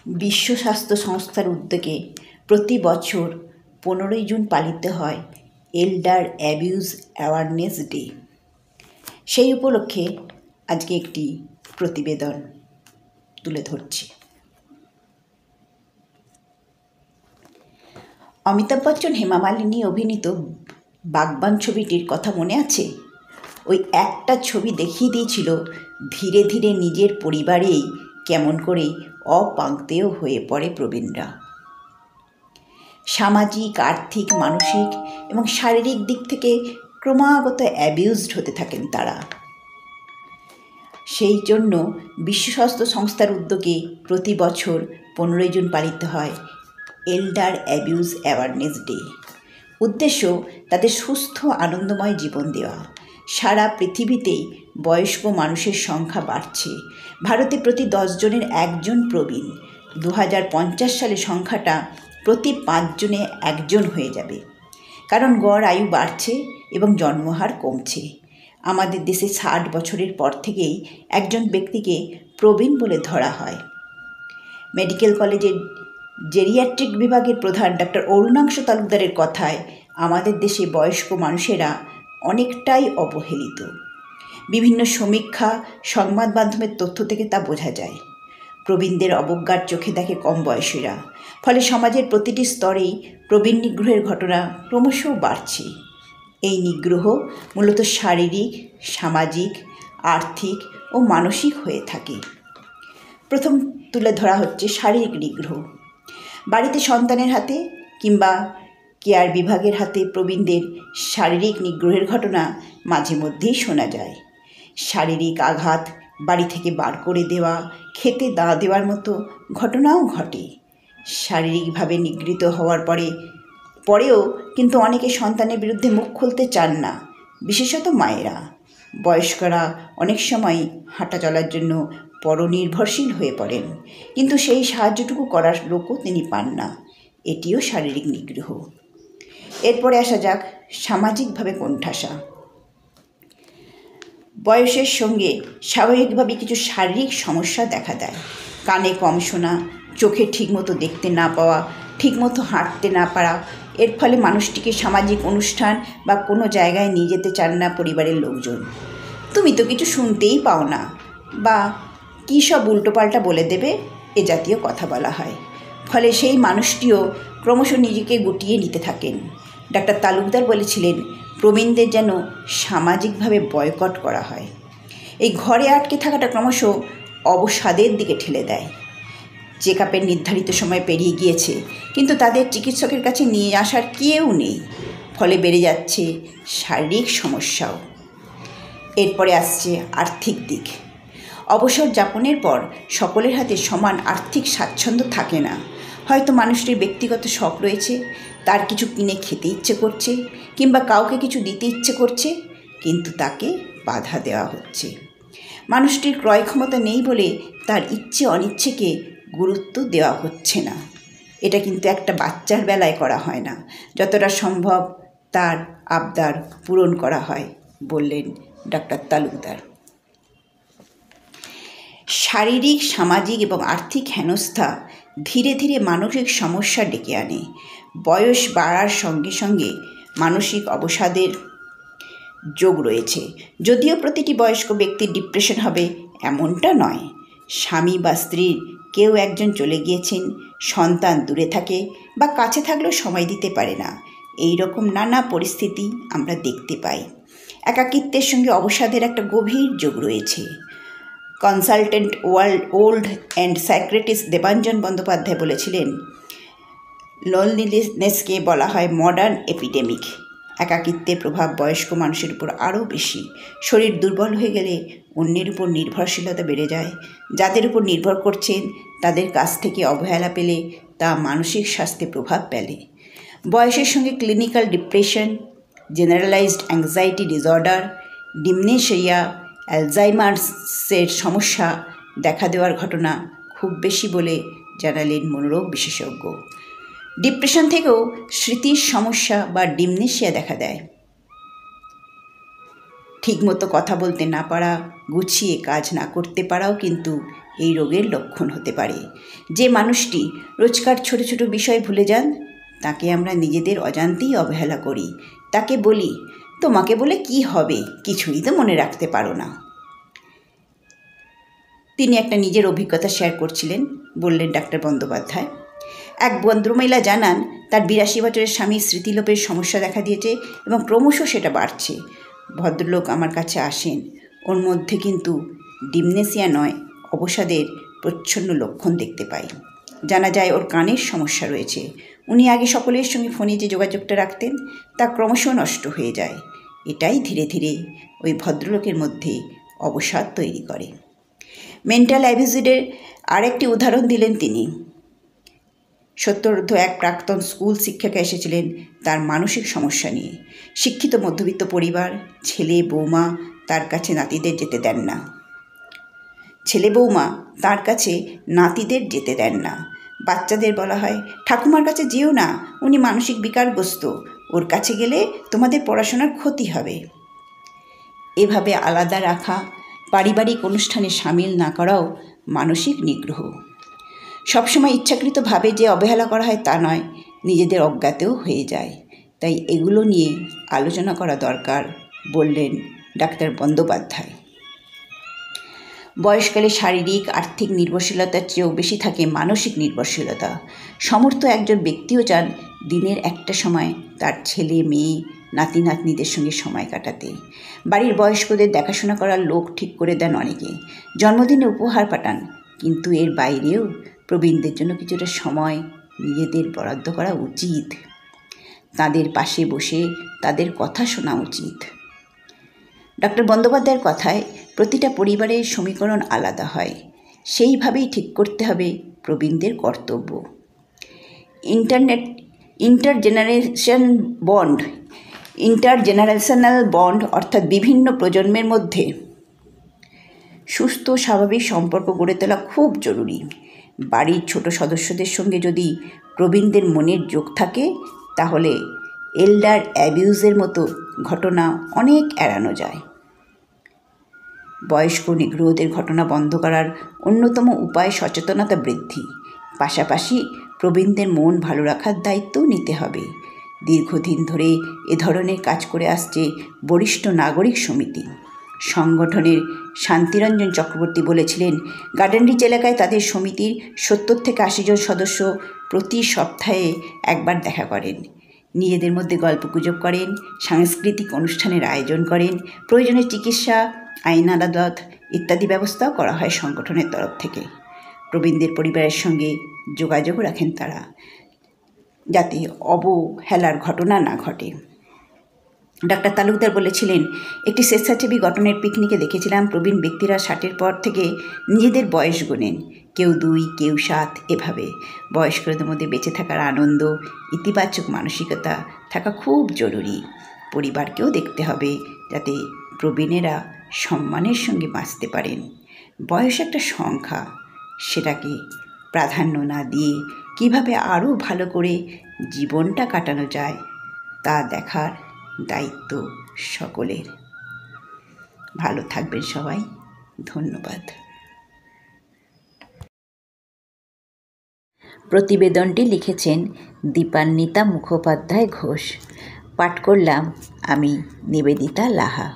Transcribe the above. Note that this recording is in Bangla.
বিশ্ব স্বাস্থ্য সংস্থার উদ্যোগে প্রতি বছর 15ই জুন পালিত হয় এল্ডার অ্যাবিউজ অ্যাওয়ারনেস ডে। সেই উপলক্ষে আজকে একটি প্রতিবেদন তুলে ধরছি। অমিতাভ বচ্চন, হেমা মালিনী অভিনীত বাগবান ছবিটির কথা মনে আছে? ওই একটা ছবি দেখিয়ে দিয়েছিল ধীরে ধীরে নিজের পরিবারেই কেমন করে অপাংক্তেয় হয়ে পড়ে প্রবীণরা। সামাজিক, আর্থিক, মানসিক এবং শারীরিক দিক থেকে ক্রমাগত অ্যাবিউজড হতে থাকেন তারা। সেই জন্য বিশ্ব স্বাস্থ্য সংস্থার উদ্যোগে প্রতি বছর 15ই জুন পালিত হয় এল্ডার অ্যাবিউজ অ্যাওয়ারনেস ডে। উদ্দেশ্য তাদের সুস্থ আনন্দময় জীবন দেওয়া। সারা পৃথিবীতেই বয়স্ক মানুষের সংখ্যা বাড়ছে। ভারতে প্রতি 10 জনের 1 জন প্রবীণ। 2050 সালে সংখ্যাটা প্রতি 5 জনে 1 জন হয়ে যাবে। কারণ গড় আয়ু বাড়ছে এবং জন্মহার কমছে। আমাদের দেশে 60 বছরের পর থেকেই একজন ব্যক্তিকে প্রবীণ বলে ধরা হয়। মেডিকেল কলেজের জেরিয়াট্রিক বিভাগের প্রধান ডাক্তার অরুণাংশু তালুকদারের কথায় আমাদের দেশে বয়স্ক মানুষেরা অনেকটাই অবহেলিত। বিভিন্ন সমীক্ষা, সংবাদ মাধ্যমের তথ্য থেকে তা বোঝা যায়। প্রবীণদের অবজ্ঞার চোখে দেখে কম বয়সীরা। ফলে সমাজের প্রতিটি স্তরেই প্রবীণ নিগ্রহের ঘটনা ক্রমশ বাড়ছে। এই নিগ্রহ মূলত শারীরিক, সামাজিক, আর্থিক ও মানসিক হয়ে থাকে। প্রথম তুলে ধরা হচ্ছে শারীরিক নিগ্রহ। বাড়িতে সন্তানের হাতে কিংবা কেয়ার বিভাগের হাতে প্রবীণদের শারীরিক নিগ্রহের ঘটনা মাঝে মধ্যেই শোনা যায়। শারীরিক আঘাত, বাড়ি থেকে বার করে দেওয়া, খেতে না দেওয়ার মতো ঘটনাও ঘটে। শারীরিকভাবে নিগৃহীত হওয়ার পরেও কিন্তু অনেকে সন্তানের বিরুদ্ধে মুখ খুলতে চান না, বিশেষত মায়েরা। বয়স্করা অনেক সময় হাঁটা চলার জন্য পরনির্ভরশীল হয়ে পড়েন, কিন্তু সেই সাহায্যটুকু করার লোকও তিনি পান না। এটিও শারীরিক নিগ্রহ। এরপরে আসা যাক সামাজিকভাবে কোণঠাসা। বয়সের সঙ্গে স্বাভাবিকভাবে কিছু শারীরিক সমস্যা দেখা দেয়। কানে কম শোনা, চোখে ঠিকমতো দেখতে না পাওয়া, ঠিকমতো হাঁটতে না পারা। এর ফলে মানুষটিকে সামাজিক অনুষ্ঠান বা কোনো জায়গায় নিয়ে যেতে চান না পরিবারের লোকজন। তুমি তো কিছু শুনতেই পাও না, বা কী সব উল্টোপাল্টা বলে দেবে, এ জাতীয় কথা বলা হয়। ফলে সেই মানুষটিও ক্রমশ নিজেকে গুটিয়ে নিতে থাকেন। ডাক্তার তালুকদার বলেছিলেন, প্রবীণদের যেন সামাজিকভাবে বয়কট করা হয়। এই ঘরে আটকে থাকাটা ক্রমশ অবসাদের দিকে ঠেলে দেয়। চেক আপের নির্ধারিত সময় পেরিয়ে গিয়েছে, কিন্তু তাদের চিকিৎসকের কাছে নিয়ে আসার কেউ নেই। ফলে বেড়ে যাচ্ছে শারীরিক সমস্যাও। এরপরে আসছে আর্থিক দিক। অবসর যাপনের পর সকলের হাতে সমান আর্থিক স্বাচ্ছন্দ্য থাকে না। হয়তো মানুষটির ব্যক্তিগত শখ রয়েছে, তার কিছু কিনে খেতে ইচ্ছে করছে কিংবা কাউকে কিছু দিতে ইচ্ছে করছে, কিন্তু তাকে বাধা দেওয়া হচ্ছে। মানুষটির ক্রয় ক্ষমতা নেই বলে তার ইচ্ছে অনিচ্ছেকে গুরুত্ব দেওয়া হচ্ছে না। এটা কিন্তু একটা বাচ্চার বেলায় করা হয় না, যতটা সম্ভব তার আবদার পূরণ করা হয়, বললেন ডাক্তার তালুকদার। শারীরিক, সামাজিক এবং আর্থিক হেনস্থা ধীরে ধীরে মানসিক সমস্যা ডেকে আনে। বয়স বাড়ার সঙ্গে সঙ্গে মানসিক অবসাদের যোগ রয়েছে। যদিও প্রতিটি বয়স্ক ব্যক্তির ডিপ্রেশন হবে এমনটা নয়। স্বামী বা স্ত্রীর কেউ একজন চলে গিয়েছেন, সন্তান দূরে থাকে বা কাছে থাকলেও সময় দিতে পারে না, এই রকম নানা পরিস্থিতি আমরা দেখতে পাই। একাকিত্বের সঙ্গে অবসাদের একটা গভীর যোগ রয়েছে। Consultant old and psychiatrist Debanjan Bandyopadhyay বলেছিলেন, লোনলিনেসকে বলা হয় মডার্ন এপিডেমিক। একাকিত্বের প্রভাব বয়স্ক মানুষের উপর আরও বেশি। শরীর দুর্বল হয়ে গেলে অন্যের উপর নির্ভরশীলতা বেড়ে যায়। যাদের উপর নির্ভর করছেন তাদের কাছ থেকে অবহেলা পেলে তা মানসিক স্বাস্থ্যে প্রভাব ফেলে। বয়সের সঙ্গে clinical depression, generalized anxiety disorder, dementia, অ্যালজাইমার্সের সমস্যা দেখা দেওয়ার ঘটনা খুব বেশি বলে জানালেন মনোরোগ বিশেষজ্ঞ। ডিপ্রেশন থেকেও স্মৃতির সমস্যা বা ডিমেনশিয়া দেখা দেয়। ঠিকমতো কথা বলতে না পারা, গুছিয়ে কাজ না করতে পারাও কিন্তু এই রোগের লক্ষণ হতে পারে। যে মানুষটি রোজকার ছোট ছোট বিষয় ভুলে যান, তাকে আমরা নিজেদের অজান্তেই অবহেলা করি। তাকে বলি, তোমাকে বলে কি হবে, কিছুই তো মনে রাখতে পারো না। তিনি একটা নিজের অভিজ্ঞতা শেয়ার করছিলেন। বললেন, ডাক্তার বন্দ্যোপাধ্যায়, এক ভদ্রমহিলা জানান তার 82 বছরের স্বামীর স্মৃতিলোপের সমস্যা দেখা দিয়েছে এবং ক্রমশ সেটা বাড়ছে। ভদ্রলোক আমার কাছে আসেন, ওর মধ্যে কিন্তু ডিমনেসিয়া নয়, অবসাদের প্রচ্ছন্ন লক্ষণ দেখতে পাই। জানা যায় ওর কানের সমস্যা রয়েছে। উনি আগে সকলের সঙ্গে ফোনে যে যোগাযোগটা রাখতেন তা ক্রমশ নষ্ট হয়ে যায়। এটাই ধীরে ধীরে ওই ভদ্রলোকের মধ্যে অবসাদ তৈরি করে। মেন্টাল অ্যাবিউজের আরেকটি উদাহরণ দিলেন তিনি। সত্তরোর্ধ্ব এক প্রাক্তন স্কুল শিক্ষিকা এসেছিলেন তার মানসিক সমস্যা নিয়ে। শিক্ষিত মধ্যবিত্ত পরিবার, ছেলে বৌমা তার কাছে নাতিদের যেতে দেন না। বাচ্চাদের বলা হয়, ঠাকুমার কাছে যেও না, উনি মানসিক বিকারগ্রস্ত, ওর কাছে গেলে তোমাদের পড়াশোনার ক্ষতি হবে। এভাবে আলাদা রাখা, পারিবারিক অনুষ্ঠানে সামিল না করাও মানসিক নিগ্রহ। সবসময় ইচ্ছাকৃতভাবে যে অবহেলা করা হয় তা নয়, নিজেদের অজ্ঞাতেও হয়ে যায়। তাই এগুলো নিয়ে আলোচনা করা দরকার, বললেন ডাক্তার বন্দ্যোপাধ্যায়। বয়সকালে শারীরিক আর্থিক নির্ভরশীলতার চেয়েও বেশি থাকে মানসিক নির্ভরশীলতা। সমর্থ একজন ব্যক্তিও চান দিনের একটা সময় তার ছেলে মেয়ে নাতি নাতনিদের সঙ্গে সময় কাটাতে। বাড়ির বয়স্কদের দেখাশোনা করার লোক ঠিক করে দেন অনেকে, জন্মদিনে উপহার পাঠান, কিন্তু এর বাইরেও প্রবীণদের জন্য কিছুটা সময় নিজেদের বরাদ্দ করা উচিত। তাদের পাশে বসে তাদের কথা শোনা উচিত। ডক্টর বন্দ্যোপাধ্যায়ের কথায় প্রতিটা পরিবারের সমীকরণ আলাদা হয়, সেইভাবেই ঠিক করতে হবে প্রবীণদের কর্তব্য। ইন্টারজেনারেশনাল বন্ড অর্থাৎ বিভিন্ন প্রজন্মের মধ্যে সুস্থ স্বাভাবিক সম্পর্ক গড়ে তোলা খুব জরুরি। বাড়ির ছোট সদস্যদের সঙ্গে যদি প্রবীণদের মনের যোগ থাকে, তাহলে এল্ডার অ্যাবিউজের মতো ঘটনা অনেক এড়ানো যায়। বয়স্ক নিগ্রহদের ঘটনা বন্ধ করার অন্যতম উপায় সচেতনতা বৃদ্ধি। পাশাপাশি প্রবীণদের মন ভালো রাখার দায়িত্বও নিতে হবে। দীর্ঘদিন ধরে এ ধরনের কাজ করে আসছে বরিষ্ঠ নাগরিক সমিতি। সংগঠনের শান্তিরঞ্জন চক্রবর্তী বলেছিলেন, গার্ডেন রিচ এলাকায় তাদের সমিতির 70 থেকে 80 জন সদস্য প্রতি সপ্তাহে একবার দেখা করেন। নিজেদের মধ্যে গল্পগুজব করেন, সাংস্কৃতিক অনুষ্ঠানের আয়োজন করেন, প্রয়োজনে চিকিৎসা, আইন আদালত ইত্যাদি ব্যবস্থাও করা হয় সংগঠনের তরফ থেকে। প্রবীণদের পরিবারের সঙ্গে যোগাযোগ রাখেন তারা, যাতে অবহেলার ঘটনা না ঘটে। ডাক্তার তালুকদার বলেছিলেন, একটি স্বেচ্ছাসেবী গঠনের পিকনিকে দেখেছিলাম প্রবীণ ব্যক্তিরা 60-এর পর থেকে নিজেদের বয়স গোনেন, কেউ 2, কেউ 7, এভাবে। বয়স্কদের মধ্যে বেঁচে থাকার আনন্দ, ইতিবাচক মানসিকতা থাকা খুব জরুরি। পরিবারকেও দেখতে হবে যাতে প্রবীণেরা সম্মানের সঙ্গে বাঁচতে পারেন। বয়স একটা সংখ্যা, সেটাকে প্রাধান্য না দিয়ে কীভাবে আরও ভালো করে জীবনটা কাটানো যায় তা দেখার দায়িত্ব সকলের। ভালো থাকবেন সবাই, ধন্যবাদ। প্রতিবেদনটি লিখেছেন দীপান্বিতা মুখোপাধ্যায় ঘোষ। পাঠ করলাম আমি নিবেদিতা লাহা।